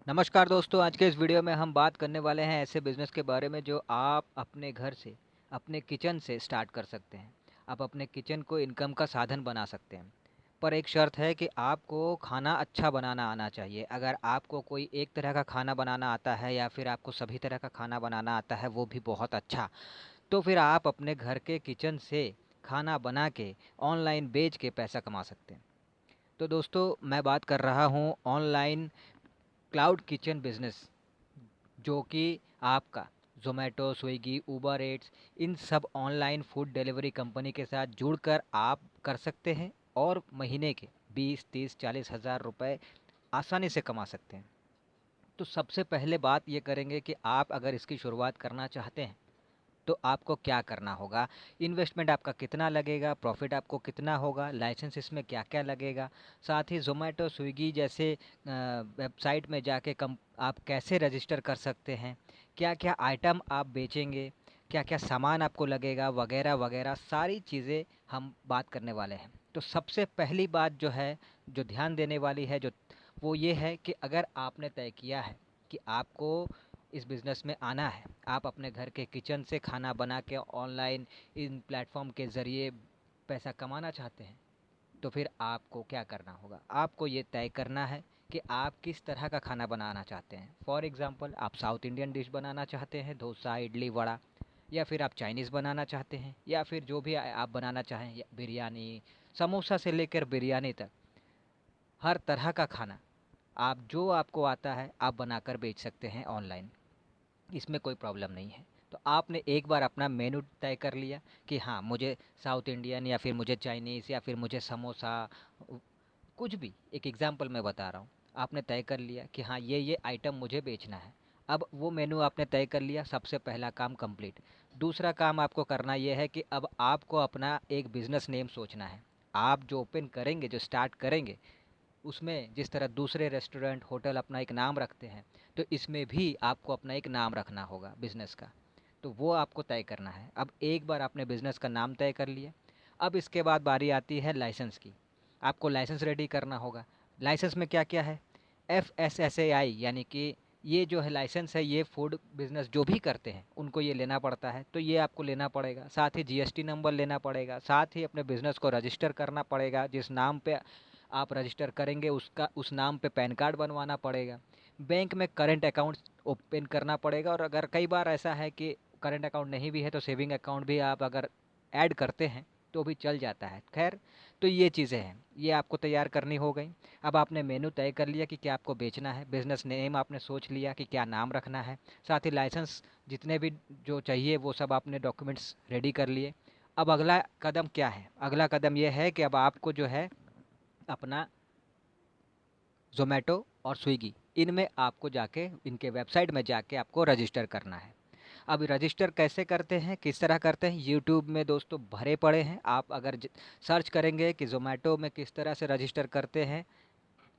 नमस्कार दोस्तों, आज के इस वीडियो में हम बात करने वाले हैं ऐसे बिज़नेस के बारे में जो आप अपने घर से, अपने किचन से स्टार्ट कर सकते हैं। आप अपने किचन को इनकम का साधन बना सकते हैं। पर एक शर्त है कि आपको खाना अच्छा बनाना आना चाहिए। अगर आपको कोई एक तरह का खाना बनाना आता है या फिर आपको सभी तरह का खाना बनाना आता है, वो भी बहुत अच्छा, तो फिर आप अपने घर के किचन से खाना बना के ऑनलाइन बेच के पैसा कमा सकते हैं। तो दोस्तों, मैं बात कर रहा हूँ ऑनलाइन क्लाउड किचन बिज़नेस, जो कि आपका ज़ोमैटो, स्विगी, उबर ईट्स, इन सब ऑनलाइन फूड डिलीवरी कंपनी के साथ जुड़कर आप कर सकते हैं और महीने के 20, 30, 40 हज़ार रुपए आसानी से कमा सकते हैं। तो सबसे पहले बात ये करेंगे कि आप अगर इसकी शुरुआत करना चाहते हैं तो आपको क्या करना होगा, इन्वेस्टमेंट आपका कितना लगेगा, प्रॉफिट आपको कितना होगा, लाइसेंस इसमें क्या-क्या लगेगा, साथ ही ज़ोमैटो, स्विगी जैसे वेबसाइट में जाके कम आप कैसे रजिस्टर कर सकते हैं, क्या-क्या आइटम आप बेचेंगे, क्या-क्या सामान आपको लगेगा, वगैरह-वगैरह सारी चीज़ें हम बात करने वाले हैं। तो सबसे पहली बात जो है, जो ध्यान देने वाली है, वो ये है कि अगर आपने तय किया है कि आपको इस बिज़नेस में आना है, आप अपने घर के किचन से खाना बना के ऑनलाइन इन प्लेटफ़ॉर्म के ज़रिए पैसा कमाना चाहते हैं, तो फिर आपको क्या करना होगा? आपको ये तय करना है कि आप किस तरह का खाना बनाना चाहते हैं। फॉर एग्ज़ाम्पल, आप साउथ इंडियन डिश बनाना चाहते हैं, डोसा, इडली, वड़ा, या फिर आप चाइनीज़ बनाना चाहते हैं, या फिर जो भी आप बनाना चाहें, या बिरयानी, समोसा से लेकर बिरयानी तक, हर तरह का खाना आप जो आपको आता है, आप बनाकर बेच सकते हैं ऑनलाइन। इसमें कोई प्रॉब्लम नहीं है। तो आपने एक बार अपना मेनू तय कर लिया कि हाँ, मुझे साउथ इंडियन या फिर मुझे चाइनीज़ या फिर मुझे समोसा, कुछ भी एक एग्ज़ाम्पल मैं बता रहा हूँ। आपने तय कर लिया कि हाँ, ये आइटम मुझे बेचना है। अब वो मेनू आपने तय कर लिया, सबसे पहला काम कंप्लीट। दूसरा काम आपको करना ये है कि अब आपको अपना एक बिज़नेस नेम सोचना है। आप जो ओपन करेंगे, जो स्टार्ट करेंगे, उसमें जिस तरह दूसरे रेस्टोरेंट, होटल अपना एक नाम रखते हैं, तो इसमें भी आपको अपना एक नाम रखना होगा बिज़नेस का। तो वो आपको तय करना है। अब एक बार आपने बिज़नेस का नाम तय कर लिया, अब इसके बाद बारी आती है लाइसेंस की। आपको लाइसेंस रेडी करना होगा। लाइसेंस में क्या-क्या है? एफएसएसएआई, यानी कि ये जो है लाइसेंस है, ये फूड बिज़नेस जो भी करते हैं, उनको ये लेना पड़ता है, तो ये आपको लेना पड़ेगा। साथ ही जीएसटी नंबर लेना पड़ेगा, साथ ही अपने बिज़नेस को रजिस्टर करना पड़ेगा। जिस नाम पे आप रजिस्टर करेंगे, उसका उस नाम पे पैन कार्ड बनवाना पड़ेगा। बैंक में करंट अकाउंट ओपन करना पड़ेगा, और अगर कई बार ऐसा है कि करंट अकाउंट नहीं भी है तो सेविंग अकाउंट भी आप अगर ऐड करते हैं तो भी चल जाता है। खैर, तो ये चीज़ें हैं, ये आपको तैयार करनी हो गई। अब आपने मेनू तय कर लिया कि क्या आपको बेचना है, बिज़नेस नेम आपने सोच लिया कि क्या नाम रखना है, साथ ही लाइसेंस जितने भी जो चाहिए वो सब आपने डॉक्यूमेंट्स रेडी कर लिए। अब अगला कदम क्या है? अगला कदम ये है कि अब आपको जो है अपना ज़ोमैटो और स्विगी, इनमें आपको जाके इनके वेबसाइट में जाके आपको रजिस्टर करना है। अब रजिस्टर कैसे करते हैं, किस तरह करते हैं, यूट्यूब में दोस्तों भरे पड़े हैं। आप अगर सर्च करेंगे कि ज़ोमैटो में किस तरह से रजिस्टर करते हैं,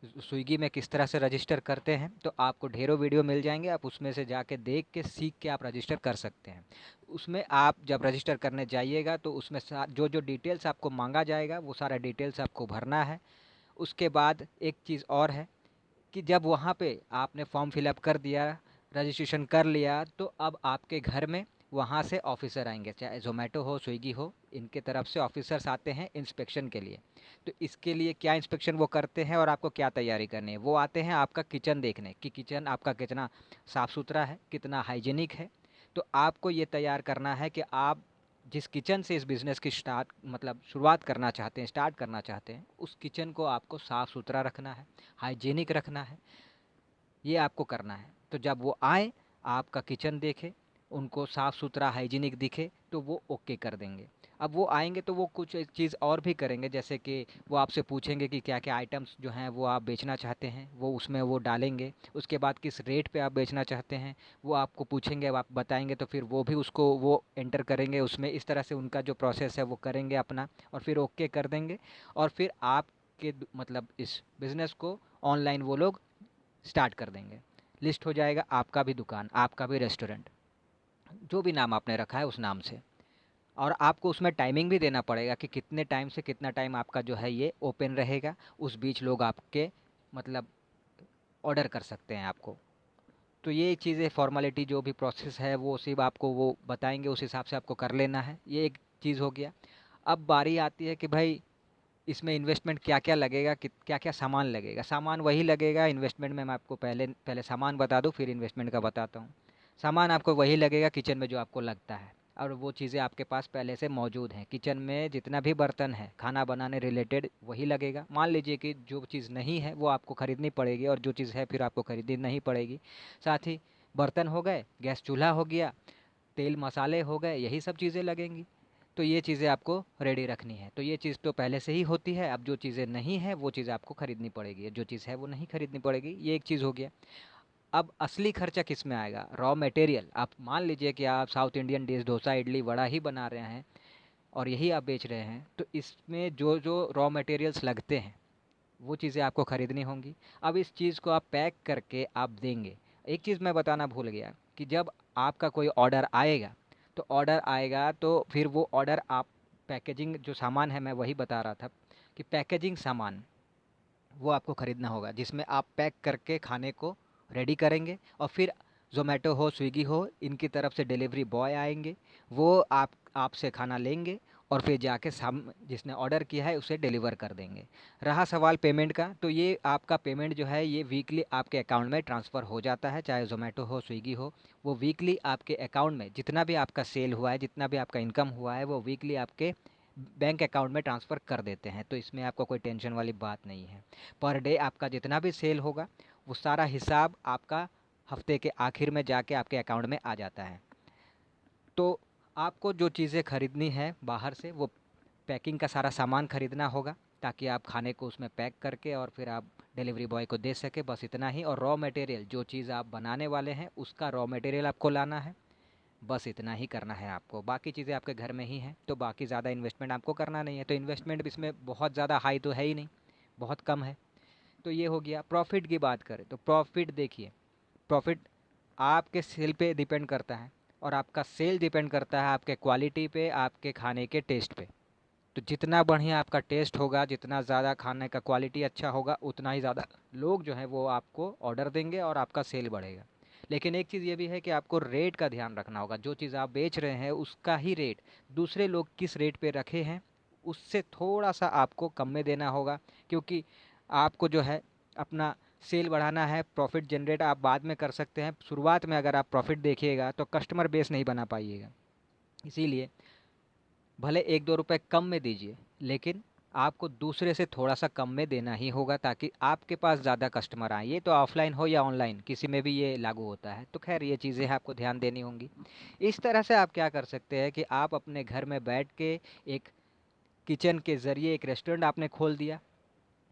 स्विगी में किस तरह से रजिस्टर करते हैं, तो आपको ढेरों वीडियो मिल जाएंगे। आप उसमें से जाके देख के सीख के आप रजिस्टर कर सकते हैं। उसमें आप जब रजिस्टर करने जाइएगा तो उसमें जो जो डिटेल्स आपको मांगा जाएगा, वो सारा डिटेल्स आपको भरना है। उसके बाद एक चीज़ और है कि जब वहाँ पे आपने फॉर्म फिलअप कर दिया, रजिस्ट्रेशन कर लिया, तो अब आपके घर में वहाँ से ऑफिसर आएंगे, चाहे ज़ोमैटो हो, स्विगी हो, इनके तरफ से ऑफिसर्स आते हैं इंस्पेक्शन के लिए। तो इसके लिए क्या इंस्पेक्शन वो करते हैं और आपको क्या तैयारी करनी है, वो आते हैं आपका किचन देखने कि किचन आपका कितना साफ़ सुथरा है, कितना हाइजीनिक है। तो आपको ये तैयार करना है कि आप जिस किचन से इस बिज़नेस की शुरुआत करना चाहते हैं, स्टार्ट करना चाहते हैं, उस किचन को आपको साफ़ सुथरा रखना है, हाइजीनिक रखना है। ये आपको करना है। तो जब वो आए, आपका किचन देखें, उनको साफ़ सुथरा हाइजीनिक दिखे, तो वो ओके कर देंगे। अब वो आएंगे तो वो कुछ एक चीज़ और भी करेंगे, जैसे कि वो आपसे पूछेंगे कि क्या क्या आइटम्स जो हैं वो आप बेचना चाहते हैं, वो उसमें वो डालेंगे। उसके बाद किस रेट पे आप बेचना चाहते हैं वो आपको पूछेंगे, अब आप बताएंगे तो फिर वो भी उसको वो एंटर करेंगे उसमें। इस तरह से उनका जो प्रोसेस है वो करेंगे अपना, और फिर ओके कर देंगे। और फिर आपके इस बिज़नेस को ऑनलाइन वो लोग स्टार्ट कर देंगे। लिस्ट हो जाएगा आपका भी दुकान, आपका भी रेस्टोरेंट, जो भी नाम आपने रखा है उस नाम से। और आपको उसमें टाइमिंग भी देना पड़ेगा कि कितने टाइम से कितना टाइम आपका जो है ये ओपन रहेगा। उस बीच लोग आपके मतलब ऑर्डर कर सकते हैं आपको। तो ये चीज़ें फॉर्मेलिटी जो भी प्रोसेस है वो सिर्फ आपको वो बताएंगे, उस हिसाब से आपको कर लेना है। ये एक चीज़ हो गया। अब बारी आती है कि भाई इसमें इन्वेस्टमेंट क्या क्या लगेगा, क्या क्या सामान लगेगा। सामान वही लगेगा इन्वेस्टमेंट में, मैं आपको पहले पहले सामान बता दूं फिर इन्वेस्टमेंट का बताता हूँ। सामान आपको वही लगेगा किचन में जो आपको लगता है, और वो चीज़ें आपके पास पहले से मौजूद हैं। किचन में जितना भी बर्तन है खाना बनाने रिलेटेड वही लगेगा। मान लीजिए कि जो चीज़ नहीं है वो आपको ख़रीदनी पड़ेगी, और जो चीज़ है फिर आपको ख़रीदनी नहीं पड़ेगी। साथ ही बर्तन हो गए, गैस चूल्हा हो गया, तेल मसाले हो गए, यही सब चीज़ें लगेंगी। तो ये चीज़ें आपको रेडी रखनी है। तो ये चीज़ तो पहले से ही होती है। अब जो चीज़ें नहीं है वो चीज़ आपको ख़रीदनी पड़ेगी, जो चीज़ है वो नहीं खरीदनी पड़ेगी। ये एक चीज़ हो गया। अब असली खर्चा किस में आएगा? Raw material. आप मान लीजिए कि आप south Indian dish dosa idli vada ही बना रहे हैं और यही आप बेच रहे हैं, तो इसमें जो जो रॉ मटेरियल्स लगते हैं वो चीज़ें आपको ख़रीदनी होंगी। अब इस चीज़ को आप पैक करके आप देंगे। एक चीज़ मैं बताना भूल गया कि जब आपका कोई ऑर्डर आएगा, तो ऑर्डर आएगा तो फिर वो ऑर्डर आप पैकेजिंग जो सामान है, मैं वही बता रहा था कि पैकेजिंग सामान वो आपको ख़रीदना होगा, जिसमें आप पैक करके खाने को रेडी करेंगे। और फिर ज़ोमैटो हो स्विगी हो इनकी तरफ से डिलीवरी बॉय आएंगे, वो आपसे खाना लेंगे और फिर जाके जिसने ऑर्डर किया है उसे डिलीवर कर देंगे। रहा सवाल पेमेंट का, तो ये आपका पेमेंट जो है ये वीकली आपके अकाउंट में ट्रांसफ़र हो जाता है। चाहे ज़ोमैटो हो स्विगी हो, वो वीकली आपके अकाउंट में जितना भी आपका सेल हुआ है, जितना भी आपका इनकम हुआ है, वो वीकली आपके बैंक अकाउंट में ट्रांसफ़र कर देते हैं। तो इसमें आपको कोई टेंशन वाली बात नहीं है। पर डे आपका जितना भी सेल होगा वो सारा हिसाब आपका हफ्ते के आखिर में जाके आपके अकाउंट में आ जाता है। तो आपको जो चीज़ें खरीदनी है बाहर से, वो पैकिंग का सारा सामान खरीदना होगा, ताकि आप खाने को उसमें पैक करके और फिर आप डिलीवरी बॉय को दे सके, बस इतना ही। और रॉ मटेरियल जो चीज़ आप बनाने वाले हैं उसका रॉ मटेरियल आपको लाना है, बस इतना ही करना है आपको। बाकी चीज़ें आपके घर में ही हैं, तो बाकी ज़्यादा इन्वेस्टमेंट आपको करना नहीं है। तो इन्वेस्टमेंट भी इसमें बहुत ज़्यादा हाई तो है ही नहीं, बहुत कम है। तो ये हो गया। प्रॉफिट की बात करें तो प्रॉफिट देखिए, प्रॉफिट आपके सेल पे डिपेंड करता है, और आपका सेल डिपेंड करता है आपके क्वालिटी पे, आपके खाने के टेस्ट पे। तो जितना बढ़िया आपका टेस्ट होगा, जितना ज़्यादा खाने का क्वालिटी अच्छा होगा, उतना ही ज़्यादा लोग जो हैं वो आपको ऑर्डर देंगे और आपका सेल बढ़ेगा। लेकिन एक चीज़ ये भी है कि आपको रेट का ध्यान रखना होगा। जो चीज़ आप बेच रहे हैं उसका ही रेट दूसरे लोग किस रेट पे रखे हैं उससे थोड़ा सा आपको कम में देना होगा, क्योंकि आपको जो है अपना सेल बढ़ाना है। प्रॉफिट जनरेट आप बाद में कर सकते हैं, शुरुआत में अगर आप प्रॉफिट देखिएगा तो कस्टमर बेस नहीं बना पाइएगा। इसीलिए भले 1-2 रुपए कम में दीजिए, लेकिन आपको दूसरे से थोड़ा सा कम में देना ही होगा, ताकि आपके पास ज़्यादा कस्टमर आए। ये तो ऑफलाइन हो या ऑनलाइन, किसी में भी ये लागू होता है। तो खैर ये चीज़ें आपको ध्यान देनी होंगी। इस तरह से आप क्या कर सकते हैं कि आप अपने घर में बैठ के एक किचन के ज़रिए एक रेस्टोरेंट आपने खोल दिया।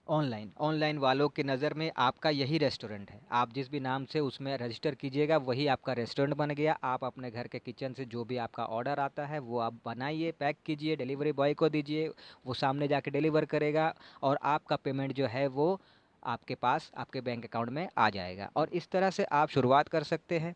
ऑनलाइन ऑनलाइन वालों की नज़र में आपका यही रेस्टोरेंट है। आप जिस भी नाम से उसमें रजिस्टर कीजिएगा वही आपका रेस्टोरेंट बन गया। आप अपने घर के किचन से जो भी आपका ऑर्डर आता है वो आप बनाइए, पैक कीजिए, डिलीवरी बॉय को दीजिए, वो सामने जाके डिलीवर करेगा, और आपका पेमेंट जो है वो आपके पास आपके बैंक अकाउंट में आ जाएगा। और इस तरह से आप शुरुआत कर सकते हैं,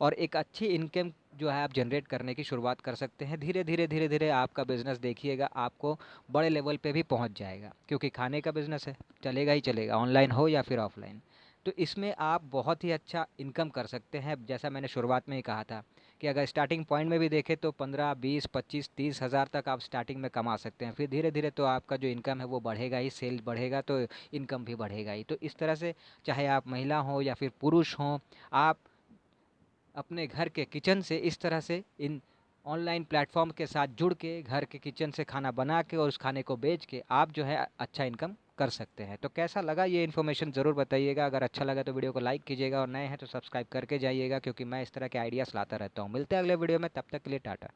और एक अच्छी इनकम जो है आप जनरेट करने की शुरुआत कर सकते हैं। धीरे धीरे धीरे धीरे आपका बिज़नेस देखिएगा आपको बड़े लेवल पे भी पहुंच जाएगा, क्योंकि खाने का बिज़नेस है, चलेगा ही चलेगा, ऑनलाइन हो या फिर ऑफलाइन। तो इसमें आप बहुत ही अच्छा इनकम कर सकते हैं। जैसा मैंने शुरुआत में ही कहा था कि अगर स्टार्टिंग पॉइंट में भी देखें तो 15, 20, 25, 30 हज़ार तक आप स्टार्टिंग में कमा सकते हैं। फिर धीरे धीरे तो आपका जो इनकम है वो बढ़ेगा ही, सेल बढ़ेगा तो इनकम भी बढ़ेगा ही। तो इस तरह से चाहे आप महिला हों या फिर पुरुष हों, आप अपने घर के किचन से इस तरह से इन ऑनलाइन प्लेटफॉर्म के साथ जुड़ के घर के किचन से खाना बना के और उस खाने को बेच के आप जो है अच्छा इनकम कर सकते हैं। तो कैसा लगा ये इन्फॉर्मेशन ज़रूर बताइएगा। अगर अच्छा लगा तो वीडियो को लाइक कीजिएगा, और नए हैं तो सब्सक्राइब करके जाइएगा, क्योंकि मैं इस तरह के आइडियाज़ लाता रहता हूँ। मिलते हैं अगले वीडियो में, तब तक के लिए टाटा।